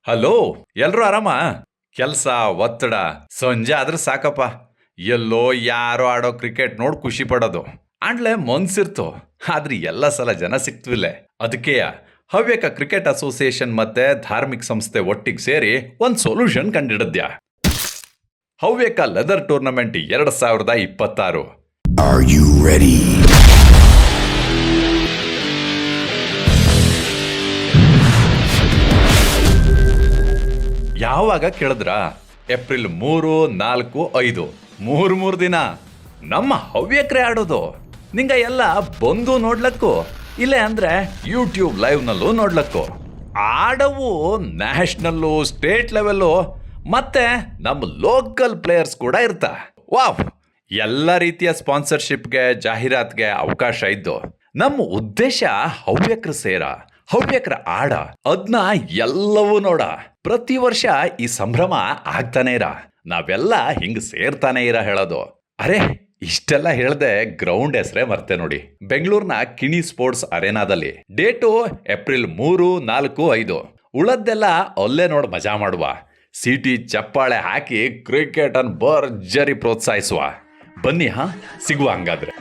Hello, ಎಲ್ರು ಆರಾಮ? ಕೆಲ್ಸ ಒತ್ತಡ ಸಂಜೆ ಆದ್ರೆ ಸಾಕಪ್ಪ. ಎಲ್ಲೋ ಯಾರೋ ಆಡೋ ಕ್ರಿಕೆಟ್ ನೋಡ್ ಖುಷಿ ಪಡೋದು ಅಂಡ್ಲೆ ಮನ್ಸಿರ್ತು. ಆದ್ರೆ ಎಲ್ಲ ಸಲ ಜನ ಸಿಕ್ತಿಲ್ಲ. ಅದಕ್ಕೆಯ ಹವ್ಯಕ ಕ್ರಿಕೆಟ್ ಅಸೋಸಿಯೇಷನ್ ಮತ್ತೆ ಧಾರ್ಮಿಕ ಸಂಸ್ಥೆ ಒಟ್ಟಿಗೆ ಸೇರಿ ಒಂದ್ ಸೊಲ್ಯೂಷನ್ ಕಂಡಿಡಿದ್ಯಾ. Havyaka leather tournament 2026. Are you ready? ಯಾವಾಗ ಕೇಳಿದ್ರ? ಏಪ್ರಿಲ್ 3, 4, 5 ಮೂರ್ ದಿನ ನಮ್ಮ ಹವ್ಯಕ್ರೆ ಆಡೋದು. ನಿಂಗ ಎಲ್ಲ ಬಂದು ನೋಡ್ಲಕ್ಕು, ಇಲ್ಲೇ ಅಂದ್ರೆ ಯೂಟ್ಯೂಬ್ ಲೈವ್ ನಲ್ಲೂ ನೋಡ್ಲಕ್ಕು. ಆಡವು ನ್ಯಾಷನಲ್ಲು, ಸ್ಟೇಟ್ ಲೆವೆಲ್ಲು ಮತ್ತೆ ನಮ್ಮ ಲೋಕಲ್ ಪ್ಲೇಯರ್ಸ್ ಕೂಡ ಇರ್ತಾ. ವಾವ್! ಎಲ್ಲ ರೀತಿಯ ಸ್ಪಾನ್ಸರ್ಶಿಪ್ಗೆ, ಜಾಹೀರಾತ್ಗೆ ಅವಕಾಶ ಇದ್ದು. ನಮ್ಮ ಉದ್ದೇಶ ಹವ್ಯಕ್ರ ಸೇರ, ಹವ್ಯಕ್ರ ಆಡ, ಅದ್ನ ಎಲ್ಲವೂ ನೋಡ. ಪ್ರತಿ ವರ್ಷ ಈ ಸಂಭ್ರಮ ಆಗ್ತಾನೆ ಇರ, ನಾವೆಲ್ಲ ಹಿಂಗ್ ಸೇರ್ತಾನೆ ಇರ ಹೇಳೋದು. ಅರೆ, ಇಷ್ಟೆಲ್ಲ ಹೇಳ್ದೆ ಗ್ರೌಂಡ್ ಹೆಸರೇ ಮರ್ತೆ ನೋಡಿ. ಬೆಂಗಳೂರಿನ ಕಿಣಿ ಸ್ಪೋರ್ಟ್ಸ್ ಅರೇನಾದಲ್ಲಿ. Date April 3, 4, 5. ಉಳದ್ದೆಲ್ಲ ಅಲ್ಲೇ ನೋಡ್ ಮಜಾ ಮಾಡುವ. ಸಿಟಿ ಚಪ್ಪಾಳೆ ಹಾಕಿ ಕ್ರಿಕೆಟ್ ಅನ್ನು ಭರ್ಜರಿ ಪ್ರೋತ್ಸಾಹಿಸುವ. ಬನ್ನಿ, ಸಿಗುವ ಹಂಗಾದ್ರೆ.